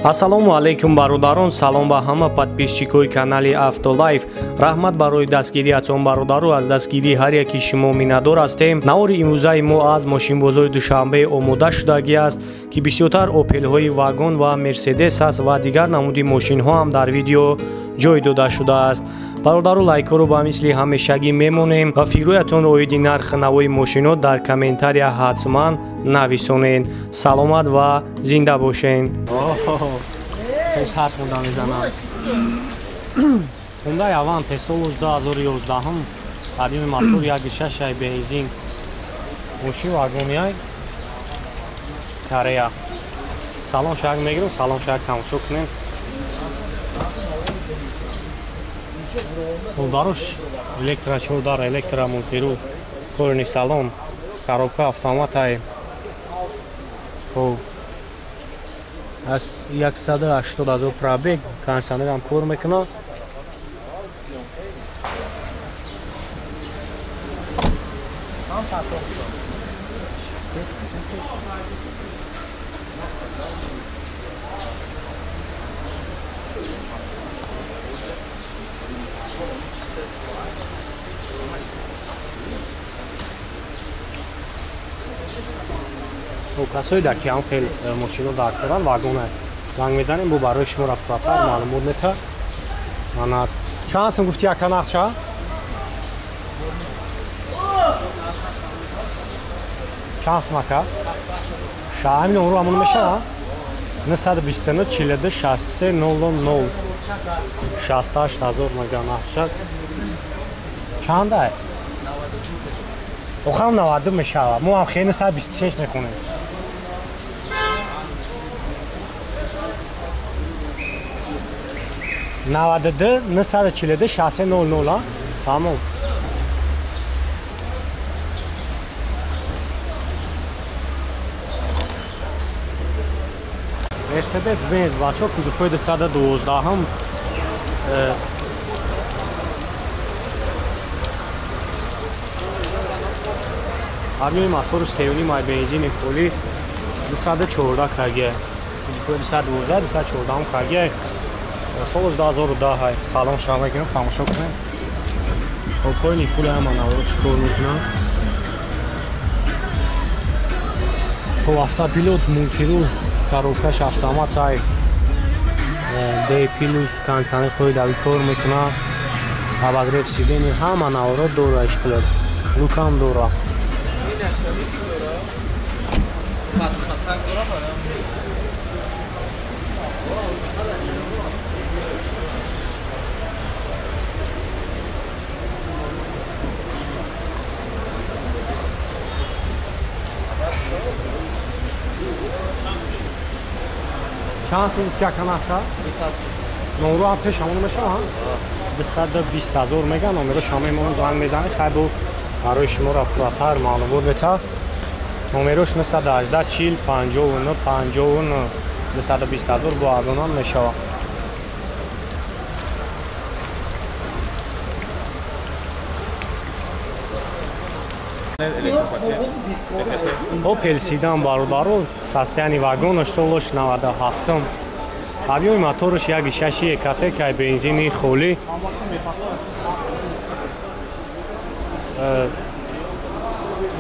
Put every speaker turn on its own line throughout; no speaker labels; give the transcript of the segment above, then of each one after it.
Ассалому алейкум бародарон, салом ба ҳама подписчикои канали Автолайф. Раҳмат барои дастгириятон бародару, аз дастгирии ҳар яки шумо миннатдор ҳастем. Навори имрӯзаи мо аз мошинбозори Душанбе омода шудагӣ аст, ки бисёртар опелҳои вагон ва мерседес аст ва дигар намуди мошинҳо ҳам дар видео ҷой дода шудааст. Бародару лайкҳоро ба мисли ҳамешагӣ мемонем ва фикрҳоятонро оиди нархи навои мошинҳо дар комментария ҳатман нависонед. Саломат ва зинда бошед. Hyundai Avante sol 2011 قدیم موتور 1.6 بنزین ماشین واگنی کاریا سلام شاید میگیرم سلام شاید تماشا کنیم داروش الکترچودار الکترمونتیرو کورنی سالون коробка автоматای خب از 180,000 пробег кондиционер هم کار میکنه کسایی در که هم خیلی ماشین رو درک دارن واگونه زنگ میزنیم بو برای شما رفتر معلومات میده من چند هستم گفتی یک نقد چه؟ چند هستم اکا؟ همین اون رو همون میشه 929 42 63 00 68,000 مگه نقد شد چنده؟ اوخم 92 میشه ما هم خیلی 926 میخونیم نوادده 942 63 00 تمام مرسدس بنز بچه کوزوفای 212 هم همین موتور سیونی مای بنزین کلی 214 کگه کوزوفای 212 214 هم کگه سالش 2010 های سلام شما میگم تماشا کنیم خب پای نیفول هم نوارو چکار میکنم خب هفته پیلوت مونتیرو коробкаш автомат های دی پیلوس کانسانه خوی دوی کار میکنه اباگریف سیدینی همه نوارو دوره اشکلر لوکام دوره چند سیز چه کنه شد؟ 200 نورو هم پیش همون میشه ها؟ 220,000 میگن نمره شما ایمون زنگ میزنه خیلی برای شما رفتر معلومات بده نمرش 918 40 59 59 220,000 با ازونان میشه Opel Sedan бародару состояние вагонаш солош 97 объёми мотораш 1.6 катека бензини холи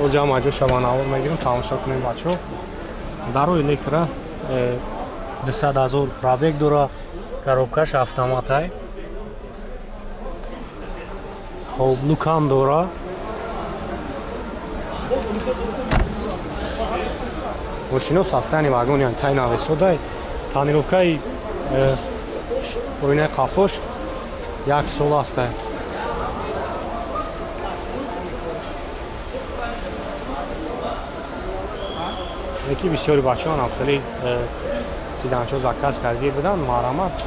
оҷама ҷо шава навор мегирем тамошо кунем бачо даро электро 200,000 пробег дора коробкаш автоматай хоб лукам дора ماشینو ساستانی واگونیان تاین آویسودای تانیروکای اوینه قافوش یک سول است یکی بسیاری بچه هم خیلی سیدانچو زکاس کردی بودن مرامت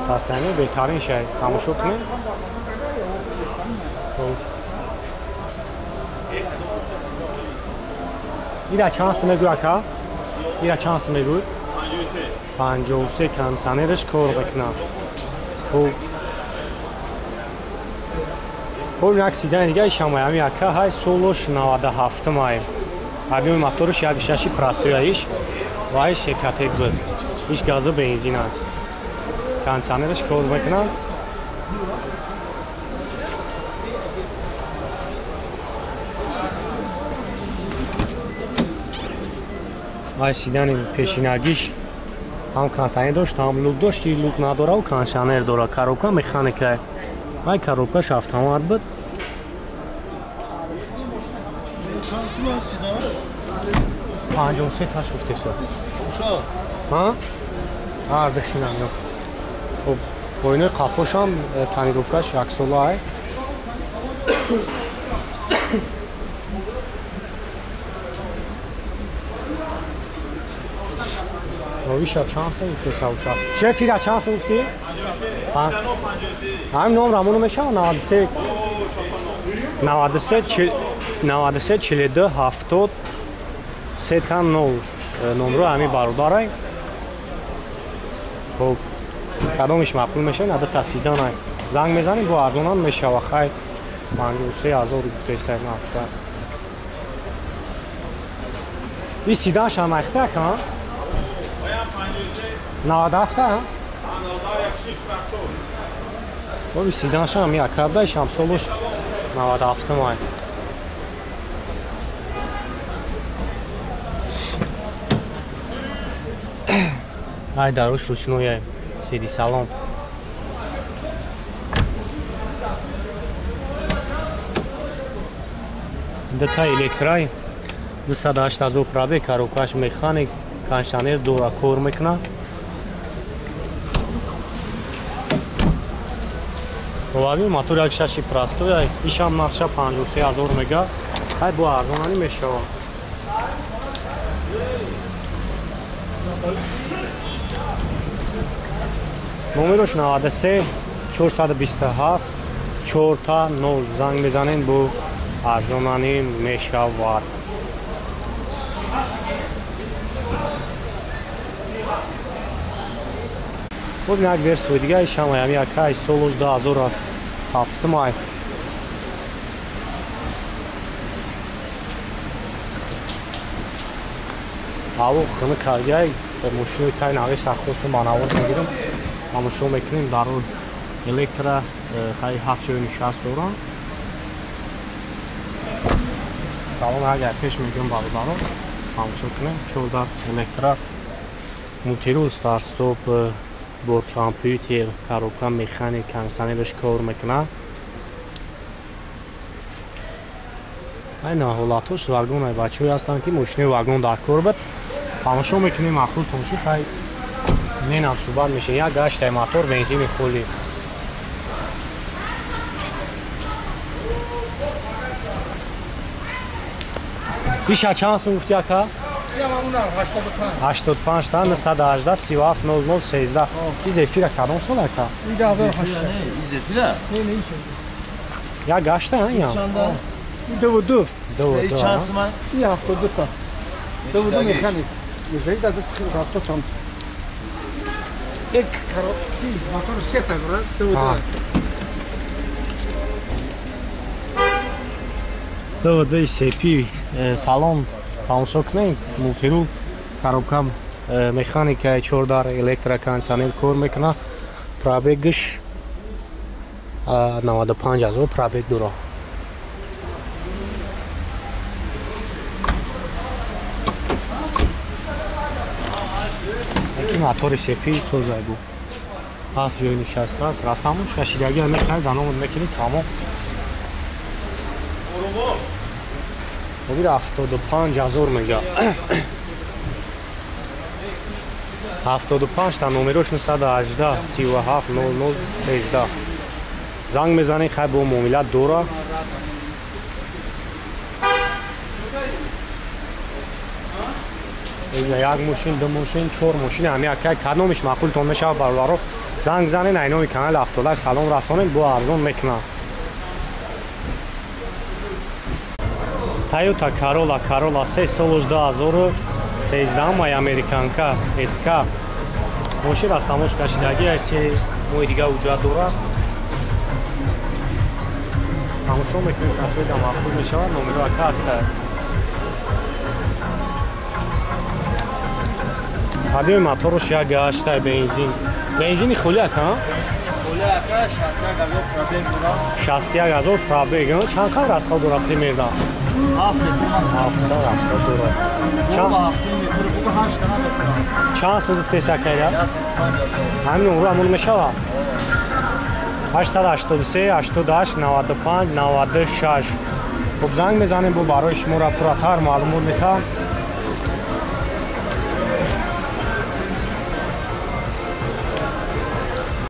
ساستانی بهترین شای تماشا کنیم ایرا چانس میگو اکا ایرا چانس میگو 53 کانسانرش کار بکنه خب یک سیدان دیگه شما همی اکا های سولوش 97 مای объем мотору 1.6 простой айш вайш катек буд هیچ گاز بنزین هم کانسانرش کار میکنن ای سیدن پیشینگیش هم کانسانر داشت هم لوک داشت لوک نداره و کانسانر داره کاروبکا مکانیکه ای کاروبکاش автомат بود 53 taş uftesi. Uşa? Ha? Ardışınan yok. O oyunu kafoşam tanirovkaş yaksolu ay. Novişa çansa uftesi uşa. Şefira çansa ufti? Ha? Hem nomra bunu meşa 93 93 93 42 70 Setan nol numru hami barodaray. خب کدامش مقبول میشه نه تاسیدان های زنگ میزنیم با اردونان میشه و خیلی 53,000 روپیه است نفر این سیدانش هم اخته کن 97 ها 97 این سیدانش هم یک کردهش هم سالوش 97 ماه ای داروش رучнує سیدی سلام دتا الکترای 280 پرابه کاروکاش مکانیک کانشانر دورا کار میکنه ولی موتور یک شاشی پراستوی ایشام نقشه 53,000 مگا های با ارزانی میشه نمرش 93 427 4 تا 0 زنگ بزنین بو ارزانی میشود خب یک ورسیون دیگه شما همی اکای سولوش 2007 ماه او خونه کارگاه ماشین کای ناقص ساختم مانور میگیرم اما شو میکنیم دارون الکترا خیلی 760 دوران سالن اگر پیش میگم بالا دارم اما شو کنیم چون در الکترا موتیرو ستار ستوپ بورد کامپیوتر کاروبکا مکانیک کانسانرش کار میکنه این حالاتش واگن بچه‌ای هستن که ماشین واگن در کار بود اما شو میکنیم معقول تمشی خیلی نه نفسوبان میشه یا گشت موتور بنزین میخوری بیشتر چند سو گفتی اکا؟
یا مامون 85
85 تا 918 37 00 13 این زفیر کدام سال اکا؟
این 2008
این زفیره؟
نه نه
یا گشته ها یا؟
دو دو
این چند سمن؟
این 72 تا دو دو مکانیک یه دست رفته تام یک کاروبی موتور سپر دو
دو دو سپی سالن تماشا کنیم موتورو کاروبکا مکانیک چوردار الکترا کانسانر کار میکنه پرابگش 95,000 پرابگ داره موتور سپی سوزای بود هفت جای نشسته است راستموش کشیدگی همه خیلی دانمون میکنی تمام ببیر 75,000 میگه 75 تا نمرش 918 37 00 13 زنگ میزنی خیلی با معاملت دوره یک ماشین دو ماشین چهار ماشین همه اکای کدامش معقول تون میشه برادرو زنگ زنین اینوی کانال افتولای سلام رسانین با ارزون میکنه Toyota Corolla 3 سالش 2013 مای امریکانکا اسکا ماشین راستموش کشیدگی است موی دیگه وجود داره تماشا میکنیم تصویر هم معقول میشه نمره اکا است ҳадиёи мотораш як гашта бензин. Бензини хулак, ҳа?
Хуляка 61000 пробег дора.
61000 пробег. Чанд қадр расход дорад примерно?
7 литр ман.
7 расход дорад.
Чанд 7 литр буга 8 тана мефаҳам.
Чанд садуф тесакайда?
150.
Ҳамин умро амун мешавад? 883 88 95 96. Хуб занг мезанем бо барои шумо рафтуратар маълумот метавам.